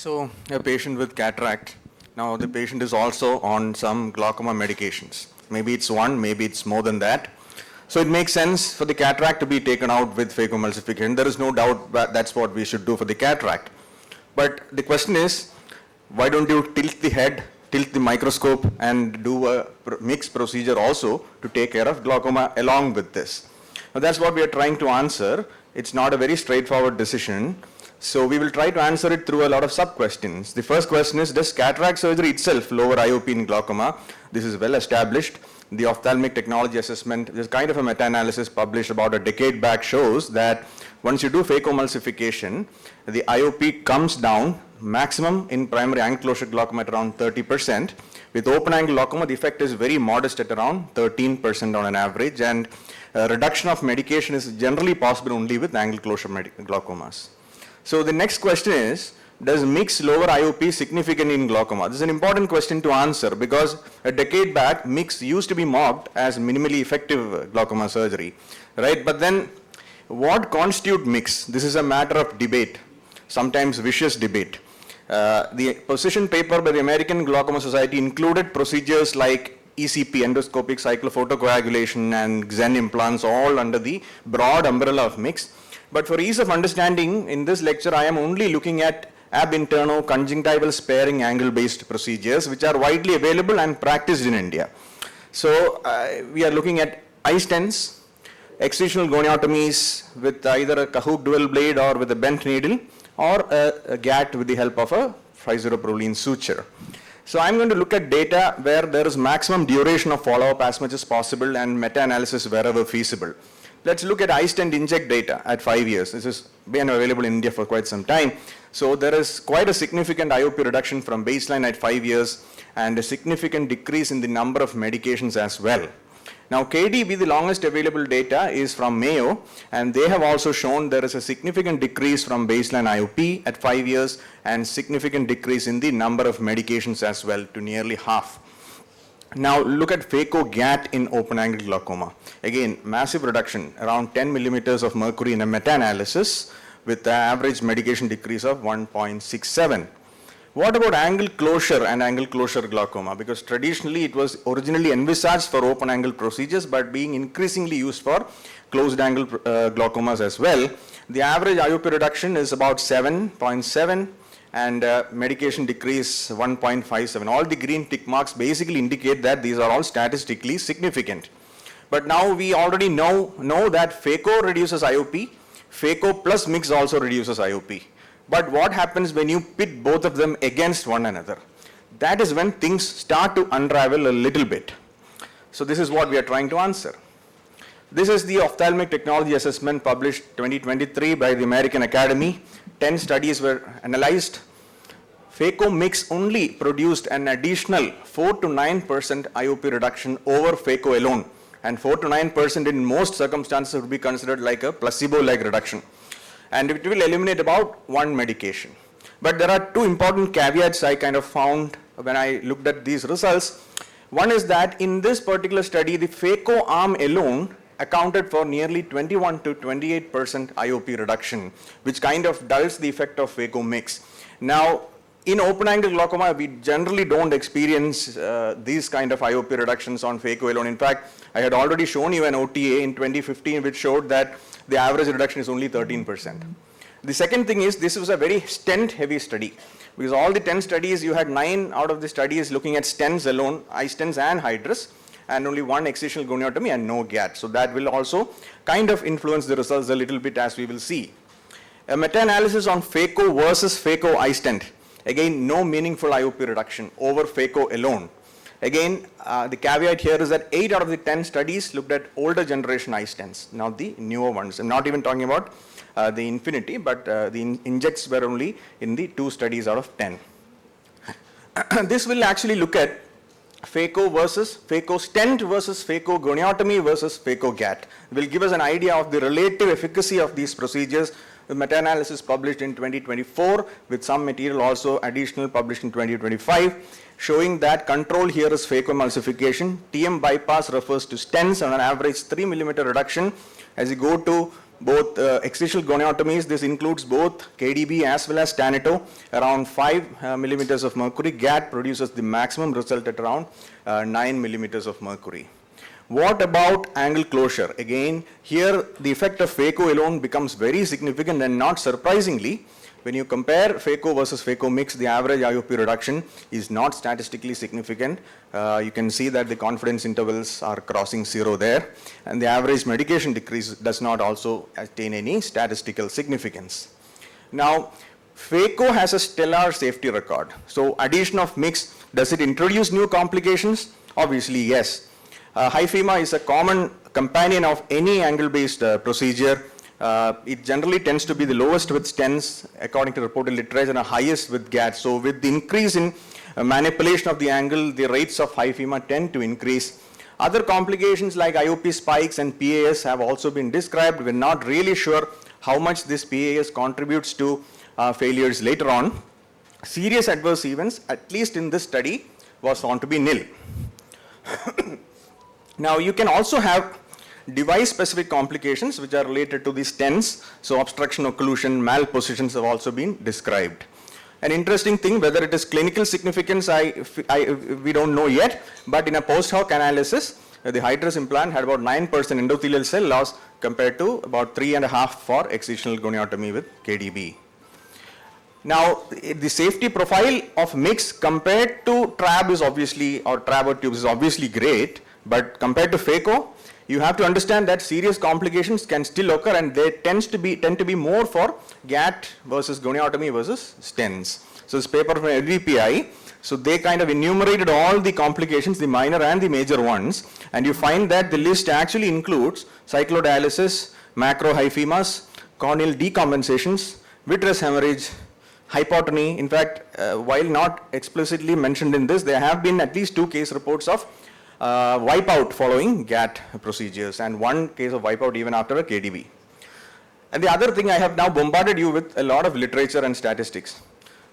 So, a patient with cataract. Now, the patient is also on some glaucoma medications. Maybe it's one, maybe it's more than that. So, it makes sense for the cataract to be taken out with phacoemulsification. There is no doubt that that's what we should do for the cataract. But the question is, why don't you tilt the head, tilt the microscope, and do a mixed procedure also to take care of glaucoma along with this? Now, that's what we are trying to answer. It's not a very straightforward decision. So we will try to answer it through a lot of sub-questions. The first question is, does cataract surgery itself lower IOP in glaucoma? This is well established. The ophthalmic technology assessment, there's kind of a meta-analysis published about a decade back, shows that once you do phacoemulsification, the IOP comes down maximum in primary angle closure glaucoma at around 30%. With open angle glaucoma, the effect is very modest at around 13% on an average, and reduction of medication is generally possible only with angle closure glaucomas. So the next question is, does MIGS lower IOP significantly in glaucoma? This is an important question to answer because a decade back, MIGS used to be mocked as minimally effective glaucoma surgery, right? But then what constitutes MIGS? This is a matter of debate, sometimes vicious debate. The position paper by the American Glaucoma Society included procedures like ECP, endoscopic cyclophotocoagulation, and Xen implants, all under the broad umbrella of MIGS. But for ease of understanding, in this lecture, I am only looking at ab interno conjunctival sparing angle-based procedures, which are widely available and practiced in India. So we are looking at eye stents, excisional goniotomies with either a Cahoot dual blade or with a bent needle, or a GAT with the help of a 5-0-proline suture. So I'm going to look at data where there is maximum duration of follow-up as much as possible and meta-analysis wherever feasible. Let's look at eye stent inject data at 5 years. This has been available in India for quite some time. So there is quite a significant IOP reduction from baseline at 5 years and a significant decrease in the number of medications as well. Now KDB, the longest available data, is from Mayo, and they have also shown there is a significant decrease from baseline IOP at 5 years and significant decrease in the number of medications as well to nearly half. Now look at Phaco GAT in open angle glaucoma. Again, massive reduction, around 10 millimeters of mercury in a meta-analysis with the average medication decrease of 1.67. What about angle closure and angle closure glaucoma? Because traditionally it was originally envisaged for open angle procedures but being increasingly used for closed angle glaucomas as well. The average IOP reduction is about 7.7. and medication decrease 1.57. All the green tick marks basically indicate that these are all statistically significant. But now we already know that Phaco reduces IOP, Phaco plus MIGS also reduces IOP. But what happens when you pit both of them against one another? That is when things start to unravel a little bit. So this is what we are trying to answer. This is the ophthalmic technology assessment published 2023 by the American Academy. 10 studies were analyzed. Phaco MIGS only produced an additional 4 to 9% IOP reduction over Phaco alone. And 4 to 9% in most circumstances would be considered like a placebo-like reduction. And it will eliminate about one medication. But there are two important caveats I kind of found when I looked at these results. One is that in this particular study, the Phaco arm alone accounted for nearly 21 to 28% IOP reduction, which kind of dulls the effect of Phaco MIGS. Now, in open angle glaucoma, we generally don't experience these kind of IOP reductions on Phaco alone. In fact, I had already shown you an OTA in 2015 which showed that the average reduction is only 13%. The second thing is, this was a very stent heavy study because all the 10 studies, you had 9 out of the studies looking at stents alone, eye stents and hydrus, and only one excisional goniotomy and no GAT. So that will also kind of influence the results a little bit, as we will see. A meta-analysis on Phaco versus Phaco eye stent. Again, no meaningful IOP reduction over Phaco alone. Again, the caveat here is that 8 out of the 10 studies looked at older generation eye stents, not the newer ones. I'm not even talking about the Infinity, but the injects were only in the 2 studies out of 10. This will actually look at Phaco versus Phaco stent versus Phaco goniotomy versus Phaco GAT. It will give us an idea of the relative efficacy of these procedures. The meta-analysis published in 2024 with some material also additional published in 2025, showing that control here is phacoemulsification. TM bypass refers to stents on an average 3 millimeter reduction. As you go to both excisional goniotomies. This includes both KDB as well as Tanito, around 5 millimeters of mercury. GAT produces the maximum result at around 9 millimeters of mercury. What about angle closure? Again, here the effect of Phaco alone becomes very significant, and not surprisingly, when you compare Phaco versus Phaco mix, the average IOP reduction is not statistically significant. You can see that the confidence intervals are crossing 0 there, and the average medication decrease does not also attain any statistical significance. Now, Phaco has a stellar safety record. So, addition of mix, does it introduce new complications? Obviously, yes. Hyphema is a common companion of any angle-based procedure. It generally tends to be the lowest with stents according to reported literature and the highest with GAT. So with the increase in manipulation of the angle, the rates of hyphema tend to increase. Other complications like IOP spikes and PAS have also been described. We're not really sure how much this PAS contributes to failures later on. Serious adverse events, at least in this study, was found to be nil. Now you can also have device-specific complications which are related to the stents. So obstruction, occlusion, malpositions have also been described. An interesting thing, whether it is clinical significance, we don't know yet, but in a post hoc analysis, the Hydrus implant had about 9% endothelial cell loss compared to about 3.5% for excisional goniotomy with KDB. Now, the safety profile of MIGS compared to TRAB is obviously, or TRAB or tubes is obviously great, but compared to Phaco, you have to understand that serious complications can still occur, and they tend to be more for GAT versus goniotomy versus stents. So this paper from LVPI, so they kind of enumerated all the complications, the minor and the major ones, and you find that the list actually includes cyclodialysis, macrohyphemas, corneal decompensations, vitreous hemorrhage, hypotony. In fact, while not explicitly mentioned in this, there have been at least 2 case reports of wipeout following GAT procedures, and 1 case of wipeout even after a KDB. And the other thing, I have now bombarded you with a lot of literature and statistics.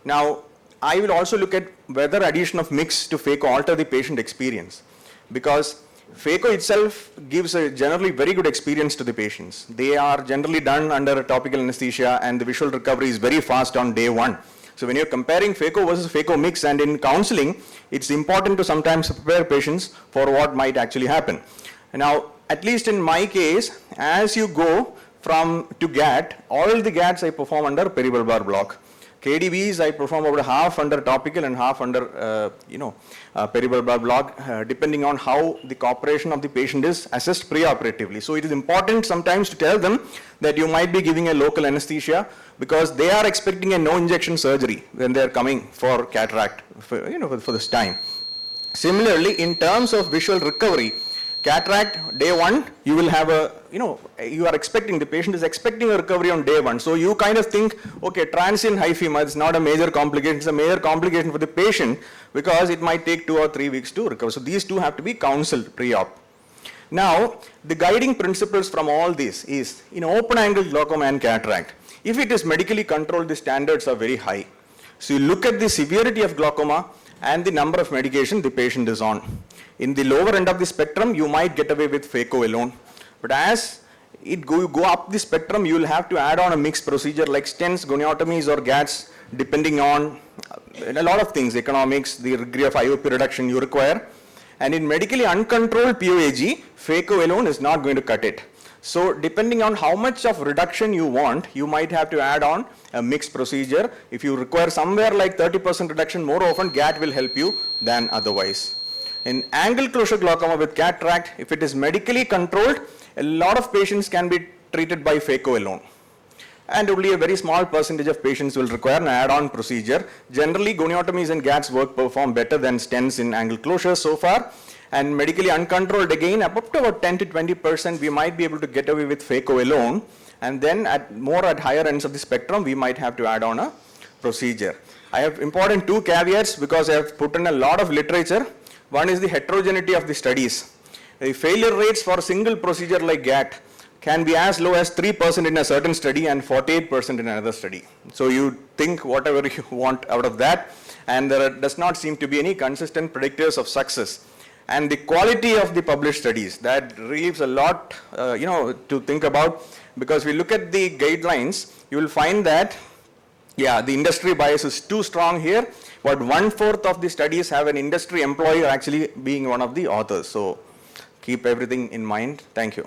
Now, I will also look at whether addition of MIGS to Phaco alter the patient experience, because Phaco itself gives a generally very good experience to the patients. They are generally done under a topical anesthesia, and the visual recovery is very fast on day 1. So when you're comparing Phaco versus Phaco mix, and in counseling, it's important to sometimes prepare patients for what might actually happen. Now, at least in my case, as you go from to GAT, all the GATs I perform under peribulbar block. KDBs I perform about half under topical and half under peribulbar block, depending on how the cooperation of the patient is assessed preoperatively. So it is important sometimes to tell them that you might be giving a local anesthesia, because they are expecting a no injection surgery when they are coming for cataract for this time. Similarly, in terms of visual recovery, cataract day 1, you will have you are expecting, the patient is expecting a recovery on day 1. So you kind of think, okay, transient hyphema is not a major complication, it's a major complication for the patient because it might take 2 or 3 weeks to recover. So these two have to be counseled pre-op. Now, the guiding principles from all this is, in open angle glaucoma and cataract, if it is medically controlled, the standards are very high. So you look at the severity of glaucoma and the number of medication the patient is on. In the lower end of the spectrum, you might get away with Phaco alone. But as you go up the spectrum, you will have to add on a mixed procedure like stents, goniotomies or GATs, depending on a lot of things, economics, the degree of IOP reduction you require. And in medically uncontrolled POAG, Phaco alone is not going to cut it. So depending on how much of reduction you want, you might have to add on a mixed procedure. If you require somewhere like 30% reduction, more often GAT will help you than otherwise. In angle closure glaucoma with cataract, if it is medically controlled, a lot of patients can be treated by Phaco alone. And only a very small percentage of patients will require an add-on procedure. Generally, goniotomies and GATs perform better than stents in angle closure so far. And medically uncontrolled, again, up to about 10 to 20%, we might be able to get away with Phaco alone. And then at higher ends of the spectrum, we might have to add on a procedure. I have important 2 caveats because I have put in a lot of literature. One is the heterogeneity of the studies. The failure rates for single procedure like GAT can be as low as 3% in a certain study and 48% in another study. So you think whatever you want out of that, and there does not seem to be any consistent predictors of success. and the quality of the published studies. That relieves a lot, to think about, because we look at the guidelines, you will find that, yeah, the industry bias is too strong here, but 1/4 of the studies have an industry employee actually being one of the authors. So keep everything in mind. Thank you.